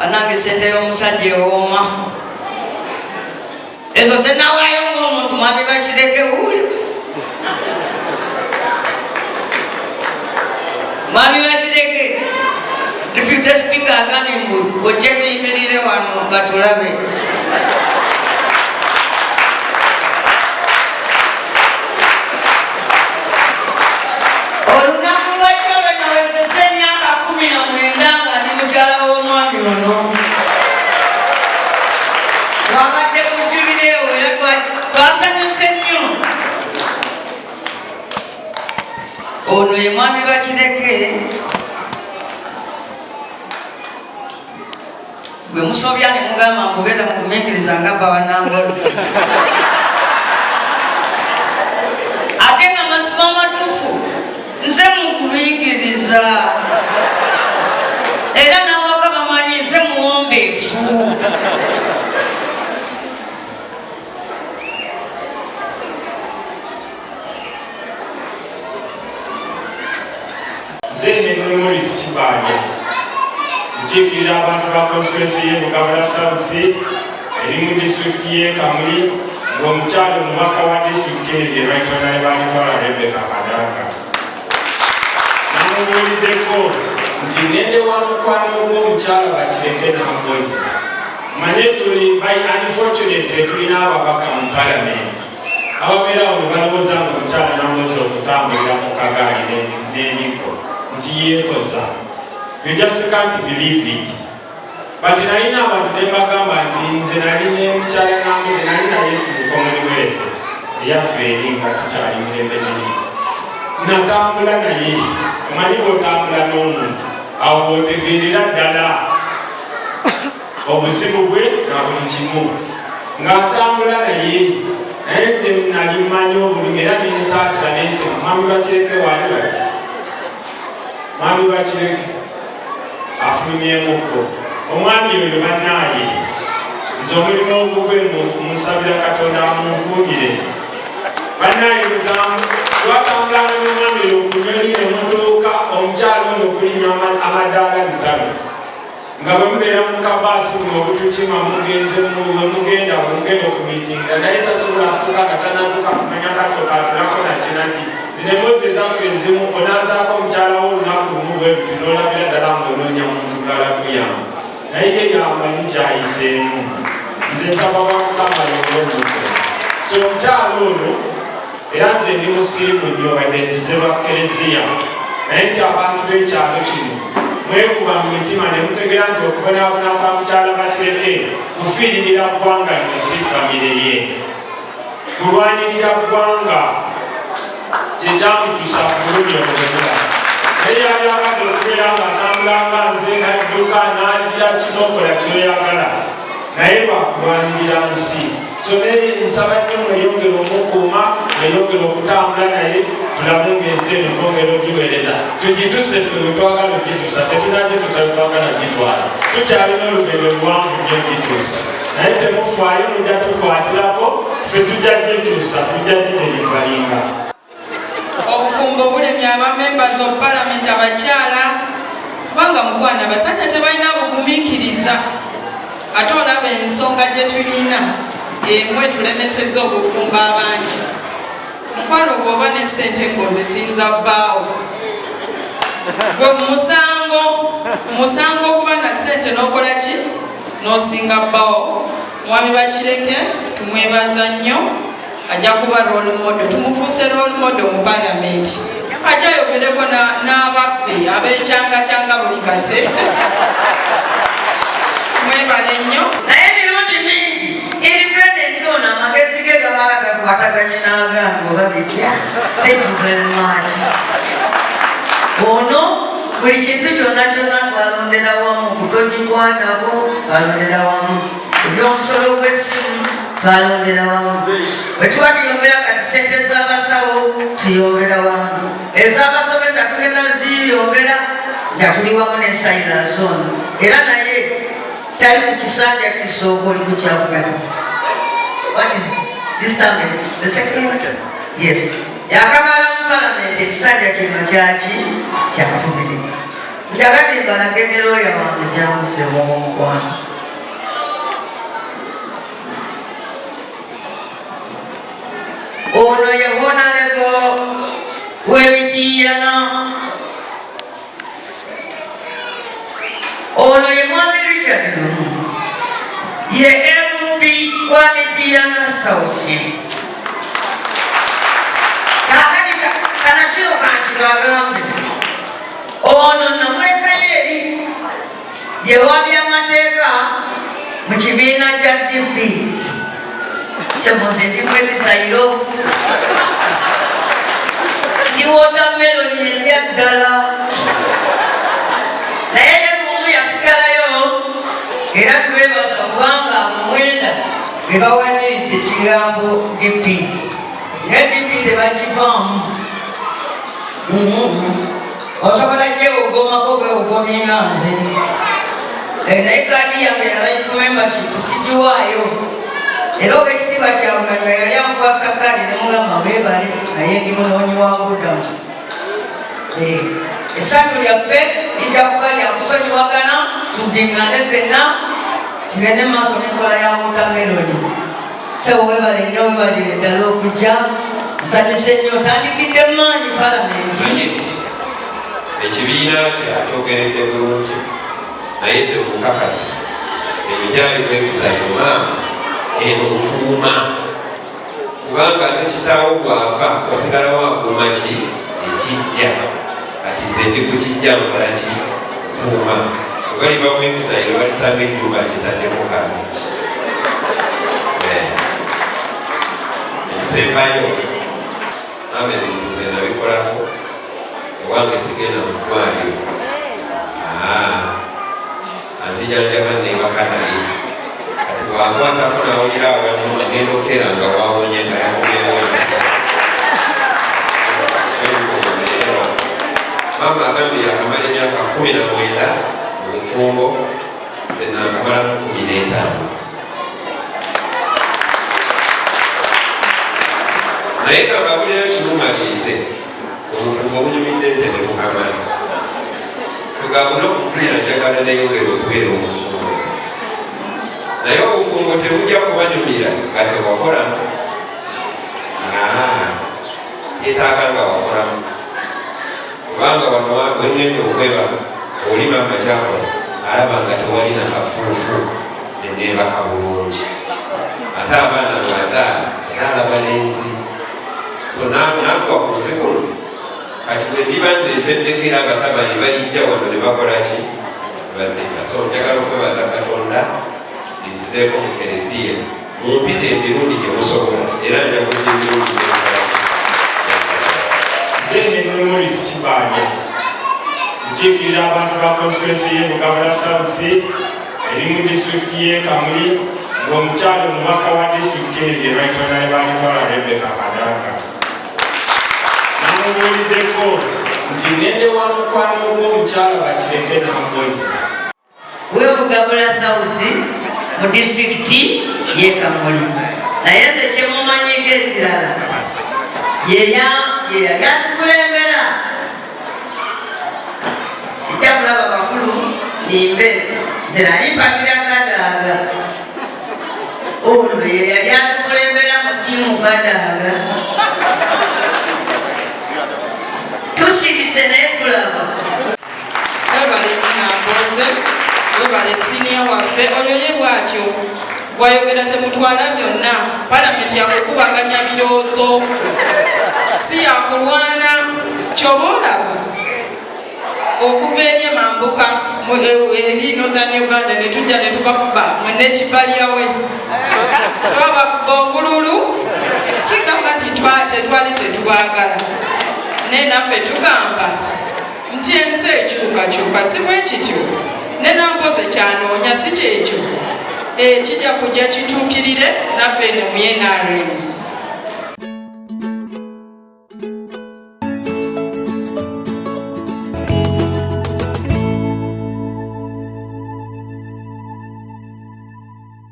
anange sente y'omusajja ewooma ezo zenawaayo ng'omuntu mwami bakireke wuli mwami bakireke deputy speaker agambye mbu ojje tuyimirire wano batulabe olunaku lw'ekiro nawezesa emyaka 19 nga ndi mukyala w'omwami ono twabadde ku jubireewo era twasanyuse nnyo ono ye mwami bakireke gwe musobya ne mugamba mbubeera mugumiikiriza nga bba wanambozi ate nga mazima amatuufu nze mukubiikiriza era nawaka bamanyi nze muwombeefu nze Memories Kibanja nkiikirira abantu ba constituency ye Bugabala South eri mu disitulikiti y'e Kamuli ng'omukyalo omubaka wa disitulikiti eyo ye Right Honorable Ntwala Rebecca Kadaga namubuuliddeko nti ngende wa mukwano gw'omukyala Bakireke Nambozi manye tuli by unfortunately tulina ababaka mu palamenti ababeerawo ne balowooza nga omukyala Nambozi okutambulira mu kagaali n'emiko nti yeekoza. You just can't believe it. But nalina abantu ne bagamba nti nze nali ne mukyala Nambozi nali naye ku mukomoni w'efe eyaffe eri nga tukyali mirembe miri natambula naye omanyi bw'otambula n'omuntu awo bw'otegeerera ddala obuzibu bwe na buli kimu ng'atambula naye naye nze nali mmanyi obulumi era nensaasira nensi mwami Bakireke wali mwami Bakireke afulumyemukko omwami oyo bannaaye nze omulimu ogugwe musabira Katonda amunkuumire bannaaye twatambulana n'omwami oyo okunyonyi ne mutuuka omukyalo ono okulinya amadaala bitalo nga bwe mubeera mu kabaasi mu obutukima mugenda okumitinga naye tasobola kutuuka nga tanatuuka kumanya katto katulako nakinati zinemozi ezaffe ezimu onaazaako omukyala wo olunaku lumu bwe buti n'olabira ddala ng'onoonya muntu mulala kuyamba naye ye yamanyi kyayiseemu nze nsaba Mukama yolwomuko so omukyala ono era nze ndi musirimu nnyo badde nzize lwa Kereziya naye nti abantu b'ekyalo kino mwekuba mu mitima ne mutegeera nti okubonaabona kwa mukyala Bakireke kufiiririra ggwanga lino si famire ye kulwanirira ggwanga kyekyamutuusa ku bulumi obulema naye yali abadde okubeera nga atambula nga nze nadduka n'agira kinokola kyoyagala naye lwakulwanirira nsi so naye nsaba nnyo mweyongera omukuuma mweyongera okutambula naye tulabe ng'ensi eno twongera ogiweereza tugituse ffe we twagala ogituusa tetunagituusa we twagala gitwala tukyalina olugendo luwanvu nnyo gituusa naye temufaayo mujja tukwatirako ffe tujja gituusa tujja giderikalinga obufumbo bulemye abamembers of parliament abakyala kubanga mukwana abasajja tebalina bugumiikiriza ate olaba ensonga gye tulina emwe tulemeseza obufumbo abangi mukwano bw'oba ne ssente ng'ozisinza bbaawo gwe musango okuba na ssente n'okola ki n'osinga bbaawo mwami Bakireke tumwebaza nnyo ajja kuba role model tumufuuse role model mu palamenti ajja ayogereko n'abaffe ab'ekyanga buli kase mwebale nnyo naye emirundi mingi independent ono amagezi ge gamala gakwataganye n'agange oba bitya tekivere maaki ono buli kintu kyonna twalondera wamu kutogikwatako twalondera wamu ebyomusolo gw'essimu twalondera wamu bwe tuba tuyombera kati sente z'abasawo tuyombera wamu ez'abasomesa tugenda ziyombera nga tuli wamu ne Silas ono era naye tali ku kisanja kisooka oli kukyakugana. What is this term? Is the second? Yes. Yakamala mu parliament ekisanja kino kyaki kyakatumirira Njagala mbalage looya wange gyamuse mukwano. Ono ye Honorable w'Emityana. Ono ye Mwami Richard Lumu. Ye MP wa Mityana South. Kakati kanashiro kankibagambe. Ono namuleka yeri ye wabyamateeka mu kibiina kya DP. Semuze ndikwekisayiro ndi watermelon yendya ddala naye yegumu yasigalayo era tubebaza kubanga mumwenda bebawandiridde ekigambo DP ne DP tebagivaamu. Osobola gyewogomako gwewogomyenanze naye kadi yange ya life membership sigiwaayo. Era obwekitiibwa kyawuganga yali amukwasa kadi nemugamba weebale naye ndi munoonyi wa budamu. Essanyu lyaffe lijja kuba lya kusonyiwagana tuddiŋŋane ffenna tugende maaso n'enkola ya wotameloni. Sebo weebale nnyo weebalire ddala okujja nsanyuse nnyo otandikidde maanyi palamenti. Ekibiina kyakyogeredde bulungi naye nze okukakasa emiryali gw'ebizayoma eno okuuma kubanga nekitaawo gwafa wasigalawo akuuma ki ekijja kati nze ndi kukijja nkolaki kuuma obaliva mu emizayiro balisanga ejjumba litaddemu kaaki ekisembayo ame bintu nze nabikolako ewange sigenda mu ddwaliro anzijanjaba nebaka naye kati bwankwatako nawulira abantu agenda okera nga wawonye nga yakomewonya mama agambye yakamala emyaka 19 mu bufumbo nze nakamalamu 15. naye kambabulirayo kimumalirize obufumbo obunyumidde nze ne bukamala tugabuna okukulira njagala nayogera okubeera omufumbo naye obufumbo tebujja kubanyumira nga tewakolamu yetaaga nga wakolamu kubanga wano wengenda okweba olima amakyakola alaba nga tewalina kafuufu neneebaka bulungi ate abaana bwazaala zaala balenzi so nakuwa ku nsi kuno kati bwe ndiba nze empeddekera nga tabali balijja wano ne bakola ki bazimba. So njagala okwebaza Katonda nzizeeko mu Kereziya mumpite emirundi gye musobola era njakuza emirundi nze Memories Kibanja nkiikirira abantu ba constituency y'e Bugabala South eri mu disitulikiti y'e Kamuli ng'omukyalo omubaka wa disitulikiti eyo ye Right Honorable Alitwala Rebecca Kadaga namubuuliddeko nti ngende wa mukwano gw'omukyalo bakireke n'ampozi we Bugabala South mu disitulikiti y'e Kamuli naye nze kyemumanyiiko ekirala yeyali atukulembera sijja kulaba bakulu nimbe nze nali mpagira Kadaga olwo yeyali atukulembera mu ttiimu Kadaga tusirise naye tulaba. Webale Namboze, webale siniya waffe oyo ye bw'atyo bw'ayogera temutwala byonna. Palamenti yakukubaganya birowoozo si yakulwana kyoba olaba okuva eri emambuka eri Northern Uganda ne tujja ne tubakuba mwenne Kibalyawe twabakuba obululu si gamba tetwali tetubaagala naye naffe tugamba nti ensi ekyukakyuka si bwe kityo ne Namboze kyanoonya si kyekyo kijja kujja kituukirire naffe ne mu NRM